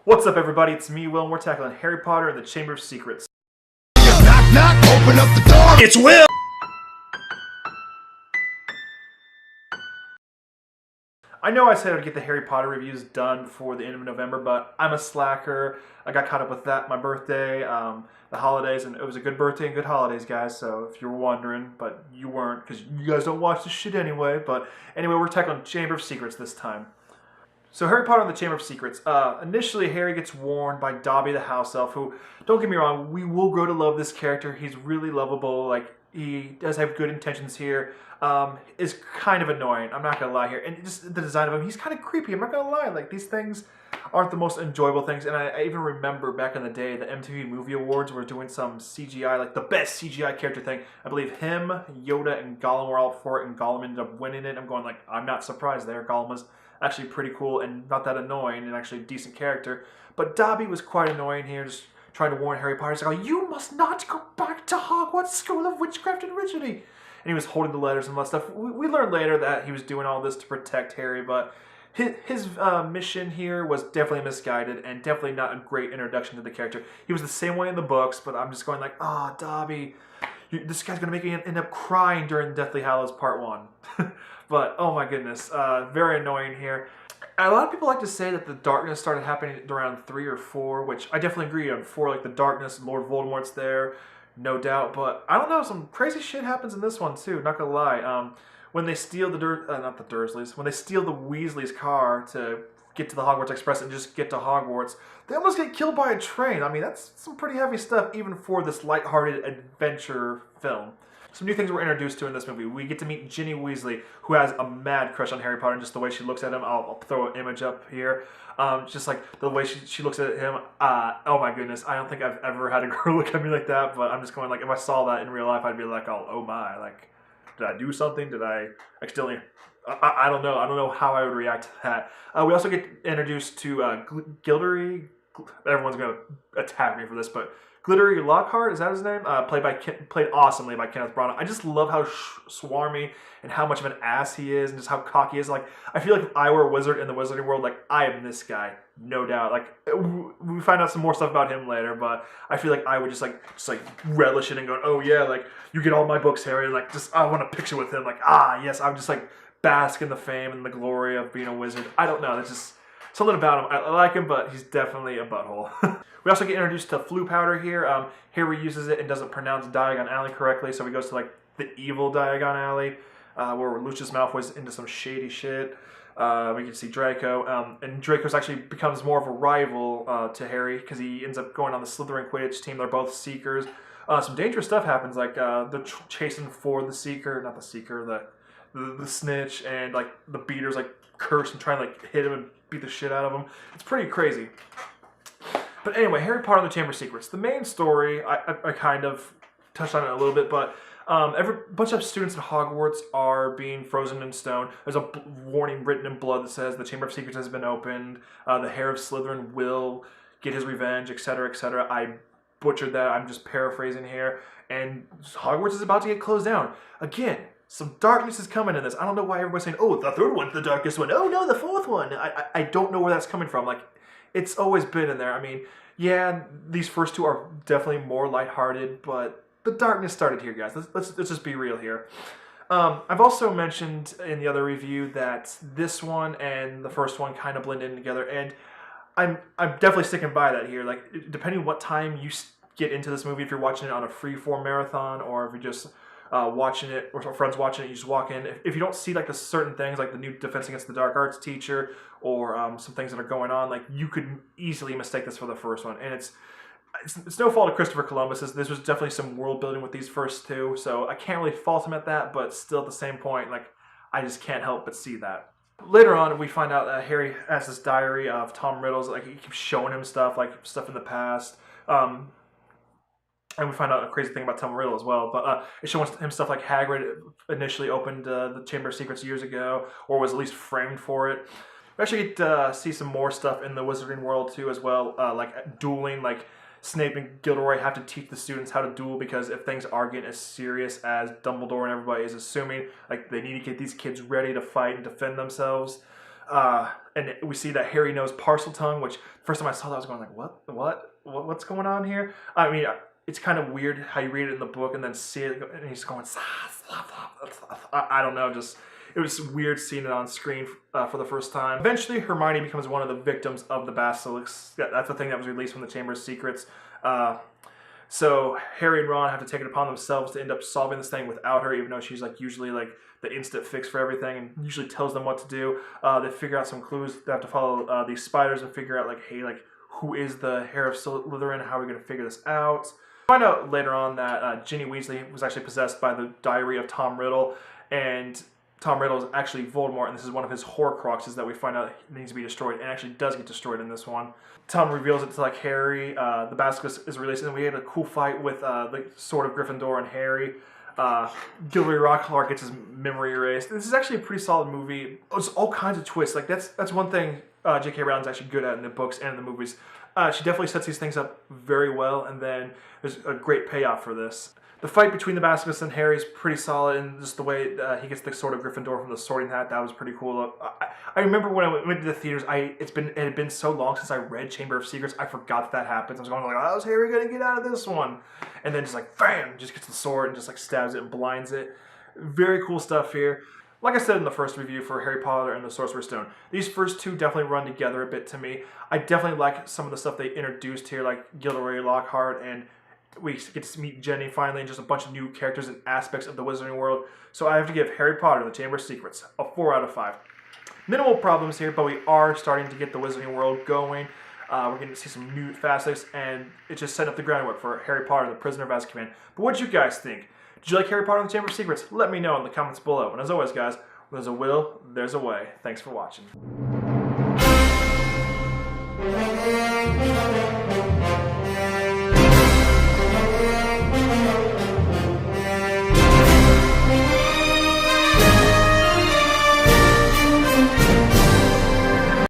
What's up, everybody? It's me, Will, and we're tackling Harry Potter and the Chamber of Secrets. Knock, knock, open up the door. It's Will! I know I said I'd get the Harry Potter reviews done before the end of November, but I'm a slacker. I got caught up with that, my birthday, the holidays, and it was a good birthday and good holidays, guys, so if you were wondering, but you weren't, because you guys don't watch this shit anyway. But anyway, we're tackling Chamber of Secrets this time. So Harry Potter and the Chamber of Secrets. Initially, Harry gets warned by Dobby the house elf, who, don't get me wrong, we will grow to love this character. He's really lovable. Like, he does have good intentions here. Is kind of annoying. I'm not gonna lie here. And just the design of him, he's kind of creepy. I'm not gonna lie. Like, these things aren't the most enjoyable things. And I even remember back in the day, the MTV Movie Awards were doing some CGI, like the best CGI character thing. I believe him, Yoda, and Gollum were all for it, and Gollum ended up winning it. I'm going like, I'm not surprised there. Gollum was actually pretty cool and not that annoying and actually a decent character. But Dobby was quite annoying here, just trying to warn Harry Potter. He's like, oh, you must not go back to Hogwarts School of Witchcraft and Wizardry. And he was holding the letters and all that stuff. We learned later that he was doing all this to protect Harry, but his mission here was definitely misguided and definitely not a great introduction to the character. He was the same way in the books, but I'm just going like, oh, Dobby, this guy's going to make me end up crying during Deathly Hallows Part 1. But, oh my goodness, very annoying here. A lot of people like to say that the darkness started happening around 3 or 4, which I definitely agree on. 4, like the darkness, Lord Voldemort's there, no doubt. But I don't know, some crazy shit happens in this one too, not gonna lie. When they steal not the Dursleys, when they steal the Weasley's car to get to the Hogwarts Express and just get to Hogwarts, they almost get killed by a train. I mean, that's some pretty heavy stuff even for this lighthearted adventure film. Some new things we're introduced to in this movie. We get to meet Ginny Weasley, who has a mad crush on Harry Potter, and just the way she looks at him. I'll throw an image up here. Just like the way she looks at him. Oh my goodness, I don't think I've ever had a girl look at me like that, but I'm just going like, if I saw that in real life, I'd be like, oh my, like, did I do something? Did I accidentally... I don't know. I don't know how I would react to that. We also get introduced to Glittery... Everyone's going to attack me for this, but... Glittery Lockhart, is that his name? Played awesomely by Kenneth Branagh. I just love how swarmy and how much of an ass he is, and just how cocky he is. Like, I feel like if I were a wizard in the wizarding world, like, I am this guy, no doubt. Like, we find out some more stuff about him later, but I feel like I would just relish it and go, oh yeah, like, you get all my books, Harry. Like, just I want a picture with him. Like, yes, I'm just like bask in the fame and the glory of being a wizard. I don't know. That's just something about him. I like him, but he's definitely a butthole. We also get introduced to Floo powder here. Harry uses it and doesn't pronounce Diagon Alley correctly, so he goes to like the evil Diagon Alley, where Lucius Malfoy's into some shady shit. We can see Draco, and Draco's actually becomes more of a rival to Harry because he ends up going on the Slytherin Quidditch team. They're both Seekers. Some dangerous stuff happens, like they're chasing for the Seeker, not the Seeker, the Snitch, and like the Beaters like curse and try and like hit him and beat the shit out of him. It's pretty crazy. But anyway, Harry Potter and the Chamber of Secrets. The main story, I kind of touched on it a little bit, but every bunch of students at Hogwarts are being frozen in stone. There's a warning written in blood that says the Chamber of Secrets has been opened. The Heir of Slytherin will get his revenge, etc., etc. I butchered that. I'm just paraphrasing here. And Hogwarts is about to get closed down. Again, some darkness is coming in this. I don't know why everybody's saying, oh, the third one's the darkest one. Oh, no, the fourth one. I don't know where that's coming from. Like, it's always been in there. I mean, yeah, these first two are definitely more lighthearted, but the darkness started here, guys. Let's just be real here. I've also mentioned in the other review that this one and the first one kind of blend in together, and I'm definitely sticking by that here. Like, depending what time you get into this movie, if you're watching it on a free-form marathon, or if you're just watching it, or friends watching it, you just walk in. If you don't see like the certain things, like the new Defense Against the Dark Arts teacher, or some things that are going on, like you could easily mistake this for the first one. And it's no fault of Christopher Columbus. This was definitely some world building with these first two, so I can't really fault him at that. But still, at the same point, like I just can't help but see that. Later on, we find out that Harry has this diary of Tom Riddle's. Like he keeps showing him stuff, like stuff in the past. And we find out a crazy thing about Tom Riddle as well. But it shows him stuff like Hagrid initially opened the Chamber of Secrets years ago, or was at least framed for it. We actually get to see some more stuff in the Wizarding world too as well, like dueling, like Snape and Gilderoy have to teach the students how to duel, because if things are getting as serious as Dumbledore and everybody is assuming, like they need to get these kids ready to fight and defend themselves. And we see that Harry knows Parseltongue, which first time I saw that I was going like, what's going on here? I mean, it's kind of weird how you read it in the book and then see it, and he's going, I don't know, just it was weird seeing it on screen for the first time. Eventually, Hermione becomes one of the victims of the Basilisks. That's the thing that was released from the Chamber of Secrets. So Harry and Ron have to take it upon themselves to end up solving this thing without her, even though she's like usually like the instant fix for everything and usually tells them what to do. They figure out some clues. They have to follow these spiders and figure out like, hey, like who is the heir of Slytherin? How are we going to figure this out? Find out later on that Ginny Weasley was actually possessed by the diary of Tom Riddle, and Tom Riddle is actually Voldemort, and this is one of his Horcruxes that we find out needs to be destroyed, and actually does get destroyed in this one. Tom reveals it to like Harry. The Basilisk is released, and we had a cool fight with the Sword of Gryffindor and Harry. Gilderoy Lockhart gets his memory erased. This is actually a pretty solid movie. There's all kinds of twists. Like that's one thing J.K. Rowling's actually good at in the books and in the movies. She definitely sets these things up very well, and then there's a great payoff for this. The fight between the Basilisk and Harry is pretty solid, and just the way he gets the Sword of Gryffindor from the Sorting Hat, that was pretty cool. I remember when I went to the theaters, it had been so long since I read Chamber of Secrets, I forgot that happens. I was going like, how's Harry gonna get out of this one? And then just like, bam, just gets the sword and just like stabs it and blinds it. Very cool stuff here. Like I said in the first review for Harry Potter and the Sorcerer's Stone, these first two definitely run together a bit to me. I definitely like some of the stuff they introduced here, like Gilderoy Lockhart, and we get to meet Jenny finally, and just a bunch of new characters and aspects of the Wizarding World. So I have to give Harry Potter, the Chamber of Secrets, a 4 out of 5. Minimal problems here, but we are starting to get the Wizarding World going. We're getting to see some new facets, and it's just setting up the groundwork for Harry Potter, the Prisoner of Azkaban. But what did you guys think? Did you like Harry Potter and the Chamber of Secrets? Let me know in the comments below. And as always, guys, when there's a will, there's a way. Thanks for watching.